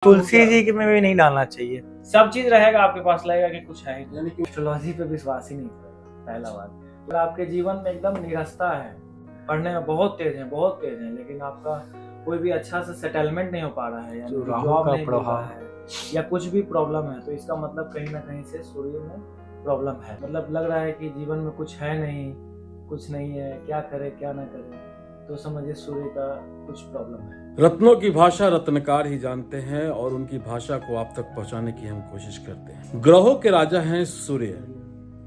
तुलसी जी के में भी नहीं डालना चाहिए। सब चीज रहेगा आपके पास, लगेगा कि कुछ है, यानी कि एस्ट्रोलॉजी पे विश्वास ही नहीं करेगा। पहला बात, अगर आपके जीवन में एकदम निरस्ता है, पढ़ने में बहुत तेज है, लेकिन आपका कोई भी अच्छा से सेटलमेंट नहीं हो पा रहा है, यानी कि जॉब नहीं मिल रहा है या कुछ भी प्रॉब्लम है, तो इसका मतलब कहीं ना कहीं से सूर्य में प्रॉब्लम है। मतलब लग रहा है कि जीवन में कुछ है नहीं, कुछ नहीं है, क्या करे क्या ना करे, तो समझिए सूर्य का कुछ प्रॉब्लम है। रत्नों की भाषा रत्नकार ही जानते हैं और उनकी भाषा को आप तक पहुंचाने की हम कोशिश करते हैं। ग्रहों के राजा हैं सूर्य,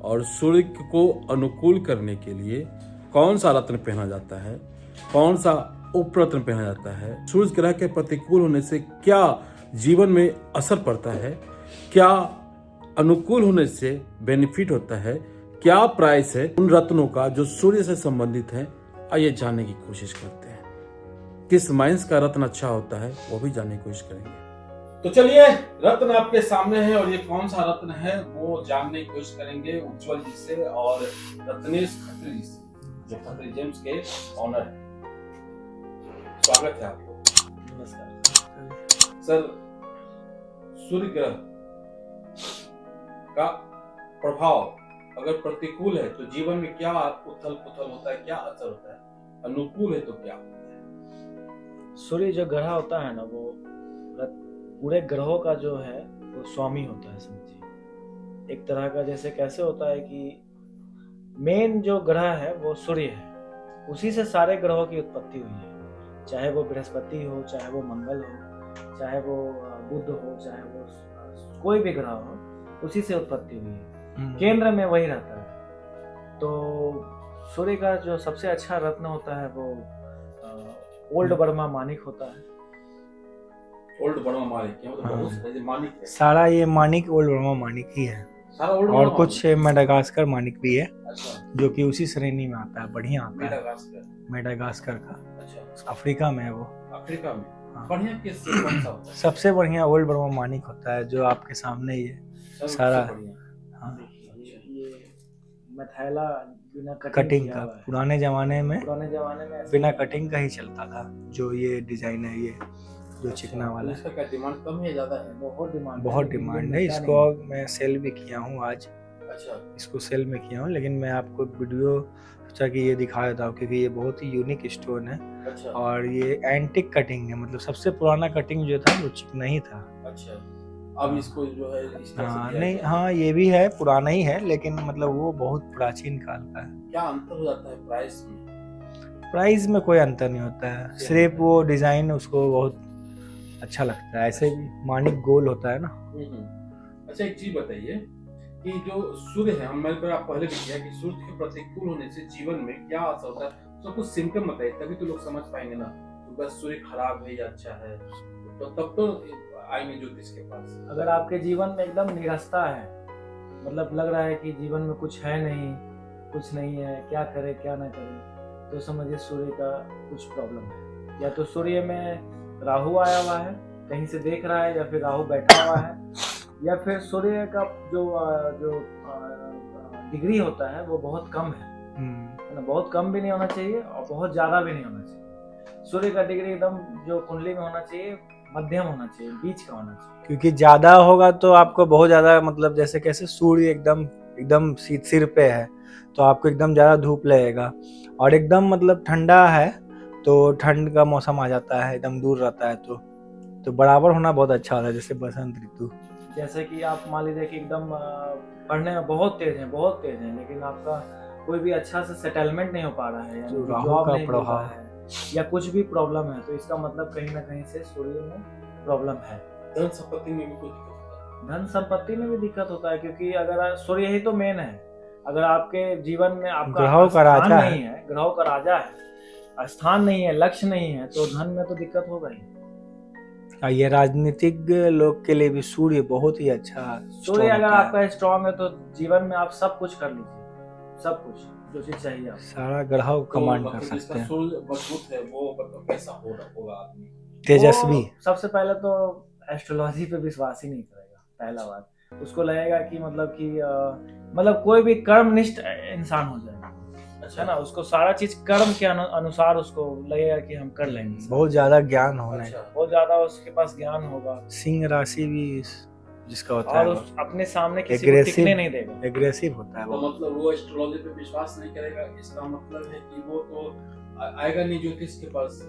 और सूर्य को अनुकूल करने के लिए कौन सा रत्न पहना जाता है, कौन सा उपरत्न पहना जाता है, सूर्य ग्रह के प्रतिकूल होने से क्या जीवन में असर पड़ता है, क्या अनुकूल होने से बेनिफिट होता है, क्या प्राइस है उन रत्नों का जो सूर्य से संबंधित है, आइए जानने की कोशिश करते हैं। किस माइंस का रत्न अच्छा होता है वो भी जानने की कोशिश करेंगे। तो चलिए, रत्न आपके सामने है और ये कौन सा रत्न है वो जानने की कोशिश करेंगे उज्जवल जी से और रत्नेश खत्री जी से, जो खत्री जेम्स के ऑनर है। स्वागत है आपको। नमस्कार सर, सूर्य ग्रह का प्रभाव अगर प्रतिकूल है तो जीवन में क्या उथल पुथल होता है, क्या असर होता है, अनुकूल है तो क्या होता है? सूर्य जो ग्रह होता है ना, वो पूरे ग्रहों का जो है वो स्वामी होता है, समझिए। एक तरह का जैसे कैसे होता है कि मेन जो ग्रह है वो सूर्य है, उसी से सारे ग्रहों की उत्पत्ति हुई है। चाहे वो बृहस्पति हो, चाहे वो मंगल हो, चाहे वो बुध हो, चाहे वो कोई भी ग्रह हो, उसी से उत्पत्ति हुई है। केंद्र में वही रहता है। तो सूर्य का जो सबसे अच्छा रत्न होता है वो ओल्ड बर्मा मानिक होता है। ओल्ड बर्मा मानिक, क्या मतलब? बहुत सारे मानिक है। सारा ये मानिक ओल्ड बर्मा मानिक ही है, सारा ओल्ड और बर्मा कुछ मेडागास्कर मानिक भी है। अच्छा, जो कि उसी श्रेणी में आता है, बढ़िया आता है। मेडागास्कर, मेडागास्कर का अच्छा, अफ्रीका में है वो। अफ्रीका में। हाँ। बढ़िया किस से कौन सा होता है? सबसे बढ़िया ओल्ड बर्मा मानिक होता है, जो आपके सामने ही है सबसे सारा। बढ़िया। हाँ, ये मैथैला बिना कटिंग का पुराने जमाने में ऐसे बिना कटिंग का ही चलता था। जो ये डिजाइन है, ये जो चिकना वाला है, इसका क्या डिमांड कम है ज्यादा है? बहुत डिमांड है। इसको मैं सेल भी किया हूँ आज। अच्छा, इसको सेल में किया हूँ, लेकिन मैं आपको वीडियो सोचा कि ये दिखा देता हूँ, क्योंकि ये बहुत ही यूनिक स्टोन है। अच्छा, और ये एंटिक कटिंग है, मतलब सबसे पुराना कटिंग जो था वो चिकना ही था। अच्छा। अब इसको जो है इस तरह से हाँ किया नहीं, गया। हाँ ये भी है, पुराना ही है, लेकिन मतलब वो बहुत प्राचीन काल का है। क्या अंतर हो जाता है प्राइस में? प्राइस में कोई अंतर नहीं होता है, सिर्फ वो डिजाइन उसको बहुत अच्छा लगता है। ऐसे भी मानिक गोल होता है ना। अच्छा, एक चीज बताइए कि जो सूर्य है, मैंने तो आप पहले भी किया कि सूर्य के प्रतिकूल होने से जीवन में क्या असर होता है, तो कुछ सिम्टम बताइए, तभी तो लोग समझ पाएंगे ना तो बस सूर्य खराब है या अच्छा है, तो तब तो आएंगे ज्योतिष के पास। अगर आपके जीवन में एकदम निरस्ता है, मतलब लग रहा है कि जीवन में कुछ है नहीं, कुछ नहीं है, क्या करे क्या ना करे, तो समझिए सूर्य का कुछ प्रॉब्लम है। या तो सूर्य में राहु आया हुआ है, कहीं से देख रहा है, या फिर राहु बैठा हुआ है, या फिर सूर्य का जो डिग्री होता है वो बहुत कम है ना। बहुत कम भी नहीं होना चाहिए और बहुत ज्यादा भी नहीं होना चाहिए। सूर्य का डिग्री एकदम जो कुंडली में होना चाहिए, मध्यम होना चाहिए, बीच का होना चाहिए। क्योंकि ज्यादा होगा तो आपको बहुत ज्यादा, मतलब जैसे कैसे सूर्य एकदम एकदम सिर पे है तो आपको एकदम ज्यादा धूप लगेगा। और एकदम मतलब ठंडा है तो ठंड का मौसम आ जाता है, एकदम दूर रहता है तो बराबर होना बहुत अच्छा होता है। जैसे बसंत ऋतु, जैसे कि आप मान लीजिए कि एकदम पढ़ने में बहुत तेज है, लेकिन आपका कोई भी अच्छा से सेटलमेंट नहीं हो पा रहा है, यानी कि जॉब नहीं मिल रहा है या कुछ भी प्रॉब्लम है, तो इसका मतलब कहीं ना कहीं से सूर्य में प्रॉब्लम है। धन संपत्ति में भी कोई दिक्कत होता है? धन संपत्ति में भी दिक्कत होता है, क्योंकि अगर सूर्य ही तो मेन है। अगर आपके जीवन में आपका ग्रहों का राजा नहीं है, ग्रहों का राजा है, स्थान नहीं है, लक्ष्य नहीं है, तो धन में तो दिक्कत होगा ही। ये राजनीतिक लोग के लिए भी सूर्य बहुत ही अच्छा। सूर्य अगर आपका स्ट्रांग है तो जीवन में आप सब कुछ कर लीजिए, सब कुछ जो चीज चाहिए आप सारा ग्रह कमांड कर जिसका सकते हैं। सूर्य मजबूत है वो मतलब कैसा होगा आदमी? तेजस्वी। सबसे पहले तो एस्ट्रोलॉजी पे विश्वास ही नहीं करेगा। पहला बात, उसको लगेगा कि मतलब कोई भी कर्मनिष्ठ इंसान हो जाएगा। है ना, उसको सारा चीज कर्म के अनुसार उसको लगेगा कि हम कर लेंगे। बहुत ज्यादा ज्ञान होना है, अच्छा, बहुत ज्यादा उसके पास ज्ञान होगा, सिंह राशि भी जिसका होता और है उस अपने सामने किसी को एग्रेसिव टिकने नहीं देगा। एग्रेसिव होता है तो वो। मतलब वो एस्ट्रोलॉजी पे विश्वास नहीं करेगा, इसका मतलब है कि वो तो आएगा नहीं ज्योतिष के पास।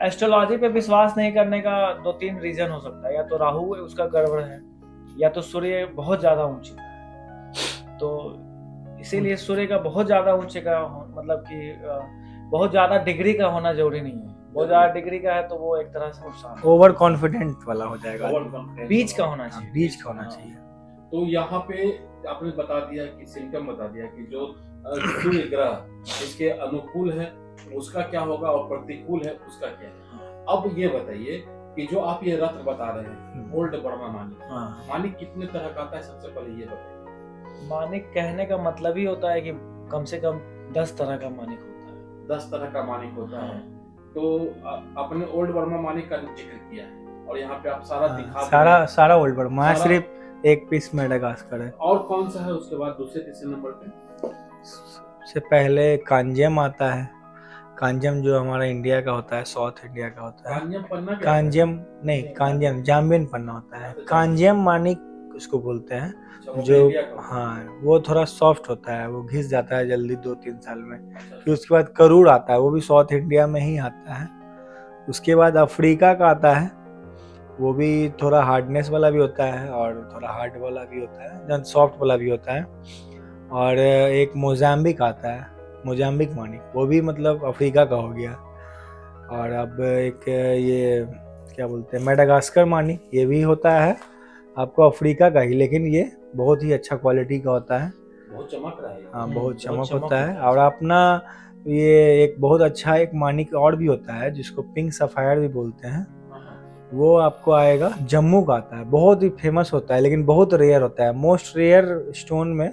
एस्ट्रोलॉजी पे विश्वास नहीं करने का 2-3 रीजन हो सकता है। या तो राहु है उसका गड़बड़ है, या तो सूर्य बहुत ज्यादा ऊंचे का है। तो इसीलिए सूर्य का बहुत ज्यादा ऊंचे का मतलब कि बहुत ज्यादा डिग्री का होना जरूरी नहीं है। बहुत ज्यादा डिग्री का है तो वो एक तरह से नुकसान है। ओवर कॉन्फिडेंट वाला हो जाएगा, बीच का होना चाहिए, बीच का होना चाहिए। तो यहाँ पे आपने बता दिया कि सिम्टम बता दिया कि जो सूर्य ग्रह इसके अनुकूल है उसका क्या होगा और प्रतिकूल है उसका क्या है। अब ये बताइए कि जो आप ये रत्न बता रहे हैं ओल्ड बर्मा मानिक, हाँ। मानिक कितने तरह का आता है, सबसे पहले ये बताइए। मानिक कहने का मतलब ही होता है कि कम से कम 10 तरह का मानिक होता है। 10 तरह का मानिक होता है। तो अपने ओल्ड बर्मा मानिक का जिक्र किया है और यहाँ पे आप सारा दिखा सारा ओल्ड बर्मा है, सिर्फ एक पीस मेडागास्कर है। और कौन सा है उसके बाद दूसरे तीसरे नंबर पे? से पहले कांजेम आता है। कांजेम जो हमारा इंडिया का होता है, साउथ इंडिया का होता है। कांजम पन्ना क्या कांजेम नहीं, कांजेम जाम्बियन पन्ना होता है। कांजेम मानिक उसको बोलते हैं, है? वो जो इंडिया का होता है। हाँ वो थोड़ा सॉफ्ट होता है, वो घिस जाता है जल्दी 2-3 साल में। फिर उसके बाद करूड़ आता है, वो भी साउथ इंडिया में ही आता है। उसके बाद अफ्रीका का आता है, वो भी थोड़ा हार्डनेस वाला भी होता है और थोड़ा हार्ड वाला भी होता है, सॉफ्ट वाला भी होता है। और एक मोजाम्बिक आता है, मोजाम्बिक मानिक, वो भी मतलब अफ्रीका का हो गया। और अब एक ये क्या बोलते हैं मेडागास्कर मानिक, ये भी होता है आपको अफ्रीका का ही, लेकिन ये बहुत ही अच्छा क्वालिटी का होता है। बहुत चमक रहा है। हाँ बहुत चमक होता है। और अपना ये एक बहुत अच्छा एक मानिक और भी होता है जिसको पिंक सफायर भी बोलते हैं, वो आपको आएगा जम्मू का आता है। बहुत ही फेमस होता है लेकिन बहुत रेयर होता है, मोस्ट रेयर स्टोन में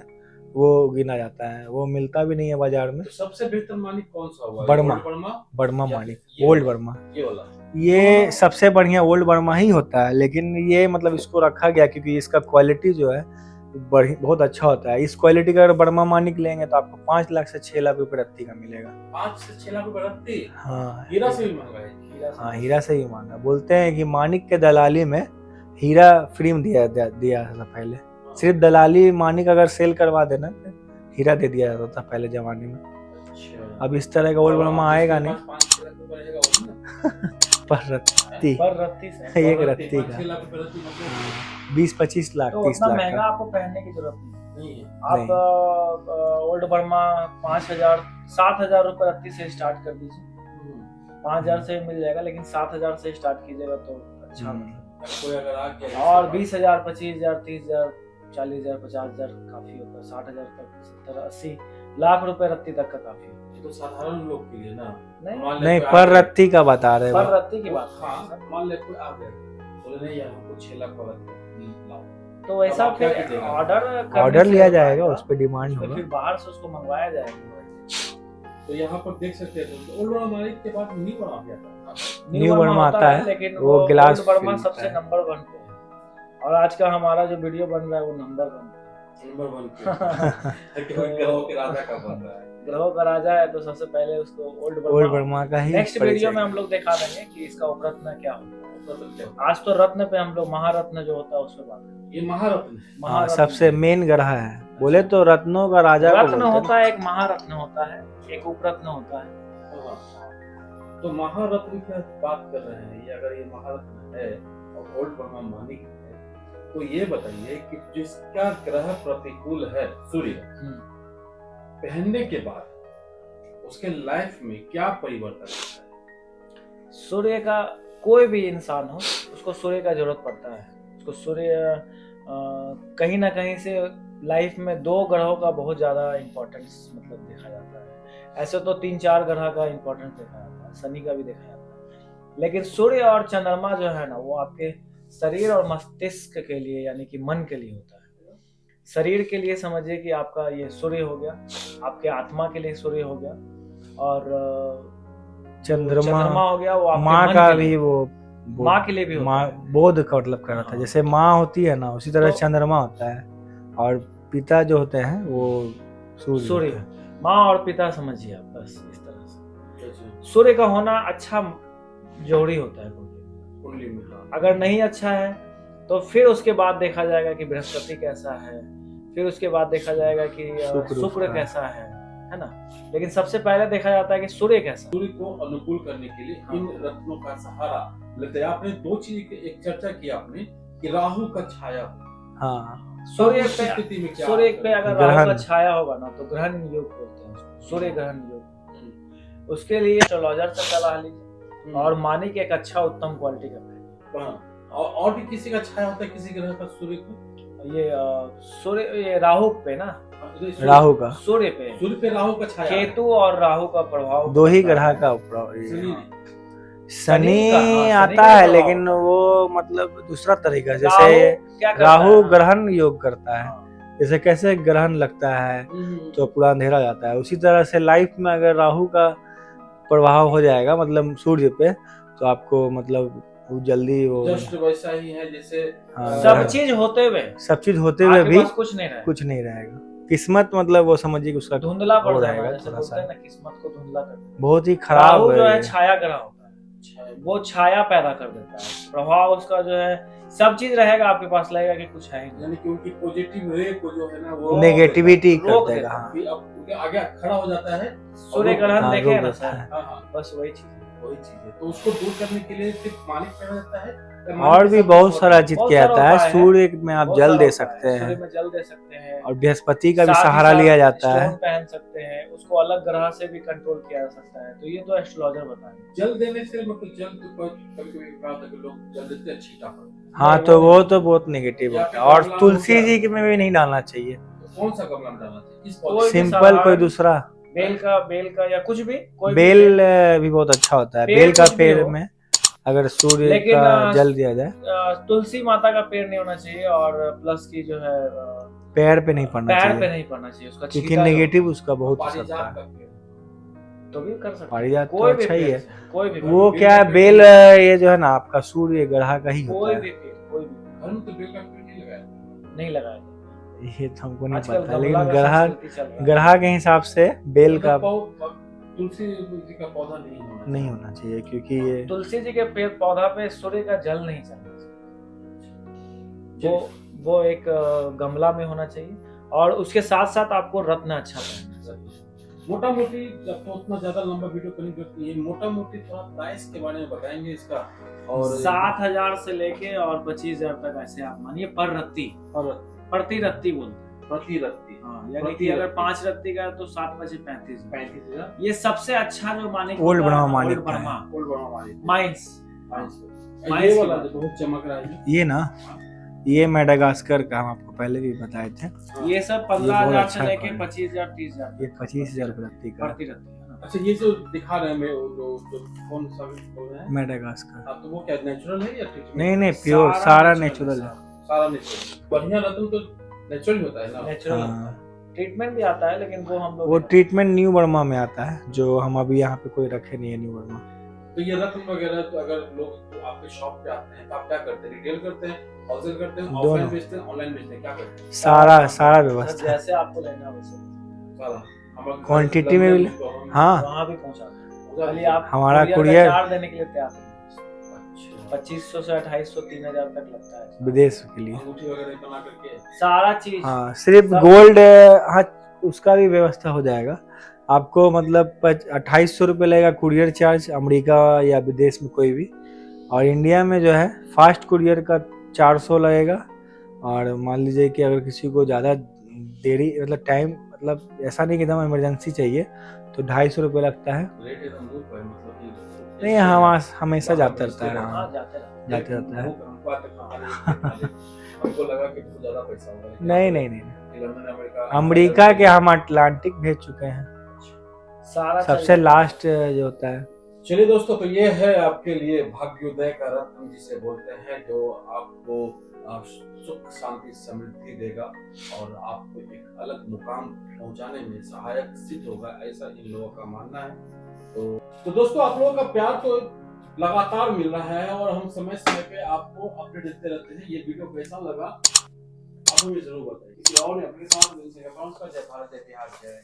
वो गिना जाता है, वो मिलता भी नहीं है बाजार में। तो सबसे बेहतर मानिक कौन सा हुआ? बर्मा, ओल्ड बर्मा, बर्मा या मानिक, ये ओल्ड वाला? बर्मा। ये वाला ये सबसे बढ़िया ओल्ड बर्मा ही होता है, लेकिन ये मतलब इसको रखा गया क्योंकि इसका क्वालिटी जो है बहुत अच्छा होता है। इस क्वालिटी का अगर बर्मा मानिक लेंगे तो आपको 5 लाख से 6 लाख रुपए रत्ती का मिलेगा। 5 से 6 लाख रुपए रत्ती? हाँ हीरा से भी महंगा है। हाँ, हीरा से ही मांगा। बोलते हैं कि मानिक के दलाली में हीरा फ्री में दिया था पहले। सिर्फ दलाली मानिक अगर सेल करवा देना तो हीरा दे दिया जाता था पहले जमाने में। अच्छा। अब इस तरह का ओल्ड बर्मा आएगा नहीं। 5 लाख रुपए रहेगा वो ना? पर रत्ती, पर रत्ती से एक रत्ती 5 का लाख रुपए रत्ती मतलब 20-25 लाख, तो 30 उतना लाख महंगा का। आपको पहनने की जरूरत नहीं। नहीं है। आप ओल्ड बर्मा 5,000 7,000 रुपए रत्ती से स्टार्ट कर दीजिए। 5,000 से मिल जाएगा, लेकिन 7,000 से स्टार्ट कीजिएगा तो अच्छा। कोई अगर आ गया और 20,000 25,000 30,000 40,000 50,000 काफी होता है। 60,000 तक 70 80 लाख रुपए रत्ती तक का काफी होता ये तो साधारण लोग के लिए ना। नहीं, मान ले नहीं, कोई आ पर गया, रत्ती का बता रहे है। पर हो। रत्ती की बात हाँ है। मान ले कोई आ गया बोले नहीं यार हमको 6 लाख वाला लाओ, तो वैसा अब आप क्या फिर कीजिएगा? ऑर्डर लिया जाएगा, उस पर डिमांड फिर होगा। बाहर से उसको मंगवाया जाएगा। तो यहाँ पर देख सकते हैं तो ओल्ड बर्मा मानिक के बाद न्यू बर्मा भी आता है। न्यू बर्मा आता है, लेकिन वो गिलास ओल्ड बर्मा फिल सबसे होता है। नंबर 1 पे है। और आज का हमारा जो वीडियो बन रहा है वो नंबर 1 पे नंबर 1 पे क्योंकि ग्रहों के राजा का बन रहा है। ग्रहों का राजा है, तो सबसे पहले उसको ओल्ड ओल्ड बर्मा का ही नेक्स्ट परिचय वीडियो में है। हम लोग दिखा देंगे कि इसका उपरत्न क्या होता है। आज तो रत्न पे हम लोग महारत्न जो होता है उस पर बात करेंगे। ये महारत्न है। हाँ, महारत्न सबसे मेन ग्रह है। बोले तो रत्नों का राजा को रत्न बोलते हैं। होता है, एक महारत्न होता है, एक उपरत्न होता है। तो महारत्न की बात कर रहे हैं, ये अगर ये महारत्न है और ओल्ड बर्मा मानिक है, तो ये बताइए कि जिसका ग्रह प्रतिकूल है सूर्य, पहनने के बाद उसके लाइफ में क्या परिवर्तन आता है? सूर्य का कोई भी इंसान हो उसको सूर्य का जरूरत पड़ता है। उसको सूर्य कहीं ना कहीं से लाइफ में 2 ग्रहों का बहुत ज्यादा इम्पोर्टेंस मतलब देखा जाता है। ऐसे तो 3-4 ग्रह का इम्पोर्टेंस देखा जाता है, शनि का भी देखा जाता है, लेकिन सूर्य और चंद्रमा जो है ना वो आपके शरीर और मस्तिष्क के लिए यानी कि मन के लिए होता है। शरीर के लिए समझिए कि आपका ये सूर्य हो गया, आपके आत्मा के लिए सूर्य हो गया, और चंद्रमा हो गया वो आपके माँ मन का के लिए। भी वो माँ के लिए भी होता माँ है। बोध का मतलब कर रहा था, हाँ। जैसे माँ होती है ना उसी तरह तो- चंद्रमा होता है, और पिता जो होते हैं वो सूर्य सूर्य। होते हैं। माँ और पिता समझिए आप, बस इस तरह से सूर्य का होना अच्छा जोड़ी होता है कुंडली में। अगर नहीं अच्छा है तो फिर उसके बाद देखा जाएगा कि बृहस्पति कैसा है, फिर उसके बाद देखा जाएगा कि शुक्र कैसा है ना। लेकिन सबसे पहले देखा जाता है कि सूर्य कैसा। सूर्य को अनुकूल करने के लिए इन रत्नों का सहारा लेते हैं। आपने दो चीज की एक चर्चा की आपने कि राहु का छाया हो। हाँ, सूर्य पे अगर राहु का छाया होगा ना तो ग्रहण योग बोलते हैं, सूर्य ग्रहण योग। उसके लिए एस्ट्रोलॉजर से सलाह लीजिए और मानी कि एक अच्छा उत्तम क्वालिटी का और भी किसी का छाया होता है किसी ग्रह का सूर्य को। ये सूर्य, ये राहु पे ना, राहु का सूर्य पे राहु का छाया, केतु और राहु का प्रभाव, दो ही ग्रह का प्रभाव। शनि आता है लेकिन वो मतलब दूसरा तरीका, जैसे राहु ग्रहण योग करता है, जैसे कैसे ग्रहण लगता है तो पूरा अंधेरा जाता है, उसी तरह से लाइफ में अगर राहु का प्रभाव हो जाएगा मतलब सूर्य पे तो आपको मतलब जल्दी वो जस्ट वैसा ही है जैसे सब चीज होते हुए भी कुछ नहीं रहेगा। किस्मत मतलब वो समझिए कि उसका धुंधला पड़ जाएगा थोड़ा सा, किस्मत को धुंधला कर, बहुत ही खराब जो है छाया ग्रह होता है, वो छाया पैदा कर देता है, प्रभाव उसका जो है सब चीज रहेगा आपके पास, लगेगा कि कुछ है, यानी कि उनकी पॉजिटिव रे को जो है ना वो नेगेटिविटी कर देगा। अब आगे खड़ा हो जाता है सूर्य ग्रहण देखे ना सर, बस वही चीज है। तो उसको दूर करने के लिए सिर्फ मालिक पहना जाता है, और भी बहुत सारा चीज किया जाता है। सूर्य में आप जल दे सकते हैं, और बृहस्पति का भी सहारा लिया जाता है, पहन सकते हैं, उसको अलग ग्रह से भी कंट्रोल किया जा सकता है। तो ये तो एस्ट्रोलॉजर बताएंगे। जल देने से मतलब जल तो कभी-कभी कहा था कि लोग जल देते हैं छींटा पर। हाँ, तो वो तो बहुत नेगेटिव होता है, और तुलसी जी के में भी नहीं डालना चाहिए। कौन सा गमला में डालना चाहिए? सिंपल कोई दूसरा, बेल का या कुछ भी, बेल भी बहुत अच्छा होता है। बेल का पेड़ में अगर सूर्य का जल दिया जाए, तुलसी माता का पेड़ नहीं होना चाहिए, और प्लस की जो है पैर पे नहीं पड़ना चाहिए उसका, क्योंकि नेगेटिव उसका बहुत हो सकता है। तो भी कर सकते हैं, पारिजात तो अच्छा ही है। कोई भी वो क्या है, बेल ये जो है ना आपका सूर्य ग्रह का ही होता है। नहीं लगाया ये तो हमको नहीं पता, लेकिन ग्रह के हिसाब से बेल का तुलसी जी का पौधा नहीं होना चाहिए, क्योंकि ये तुलसी जी के पेड़ पौधा पे सूर्य का जल नहीं चलना चाहिए, वो एक गमला में होना चाहिए, और उसके साथ साथ आपको रत्न अच्छा पहनना चाहिए। मोटा मोटी, जब तो उतना ज्यादा लंबा वीडियो नहीं करती है, मोटा मोटी थोड़ा प्राइस के बारे में बताएंगे इसका। और 7,000 से लेके और 25,000 तक, ऐसे आप मानिए पर रत्ती, प्रति रत्ती बोलते हैं, प्रति रत्ती। हाँ, यानी कि अगर 5 रत्ती का तो 7×5 35,000। ये सबसे अच्छा जो माने ओल्ड ब्रह्मा माइंस ये वाला जो बहुत चमक रहा है, ये ना, ये मेडागास्कर का हम आपको पहले भी बताए थे। ये सब 15,000 से लेके 25,000 30,000, ये 25,000 प्रति रत्ती। अच्छा, ये जो दिखा रहे हैं जो कौन सा बोल रहे हैं, मेडागास्कर, तो वो क्या नेचुरल है या नहीं प्योर, सारा नेचुरल है, सारा नेचुरल। बढ़िया रत्न तो नेचुरल होता है ना, नेचुरल। ट्रीटमेंट भी आता है, लेकिन वो हम लोग, वो ट्रीटमेंट न्यू बर्मा में आता है, जो हम अभी यहाँ पे कोई रखे नहीं है न्यू बर्मा। तो ये रत्न वगैरह, तो अगर लोग तो आपके शॉप पे आते हैं तो आप क्या करते हैं? रिटेल करते हैं, होलसेल करते हैं, ऑफलाइन बेचते हैं, ऑनलाइन बेचते हैं, क्या करते हैं? सारा व्यवस्था, जैसे आपको लेना वैसे सारा क्वांटिटी में भी, हाँ वहाँ भी पहुँचाते हैं। खाली आप हमारा कुरियर चार्ज देने के लिए तैयार हैं। 2500 से 2,500 3,000 तक लगता है विदेश के लिए, अंगूठी वगैरह बना करके सारा चीज। हाँ, सिर्फ गोल्ड, हाँ उसका भी व्यवस्था हो जाएगा आपको, मतलब 2,800 रुपये लगेगा कुरियर चार्ज, अमेरिका या विदेश में कोई भी। और इंडिया में जो है फास्ट कुरियर का 400 लगेगा, और मान लीजिए कि अगर किसी को ज़्यादा देरी मतलब टाइम, मतलब ऐसा नहीं कि एकदम इमरजेंसी चाहिए तो 250 रुपये लगता है। नहीं, हम हमेशा जाते रहता है, जाते रहता है। नहीं, अमेरिका के हम अटलांटिक भेज चुके हैं, सबसे लास्ट जो होता है। चलिए दोस्तों, तो ये है आपके लिए भाग्योदय का रत्न, जिसे बोलते हैं, जो आपको सुख शांति समृद्धि देगा और आपको एक अलग मुकाम पहुंचाने में सहायक सिद्ध होगा, ऐसा इन लोगों का मानना है। तो दोस्तों, आप लोगों का प्यार तो लगातार मिल रहा है, और हम समय समय पे आपको अपडेट देते रहते हैं। ये वीडियो कैसा लगा आप हमें जरूर बताइए। किसी और ने अपने साथ जय भारत जय बिहार जय।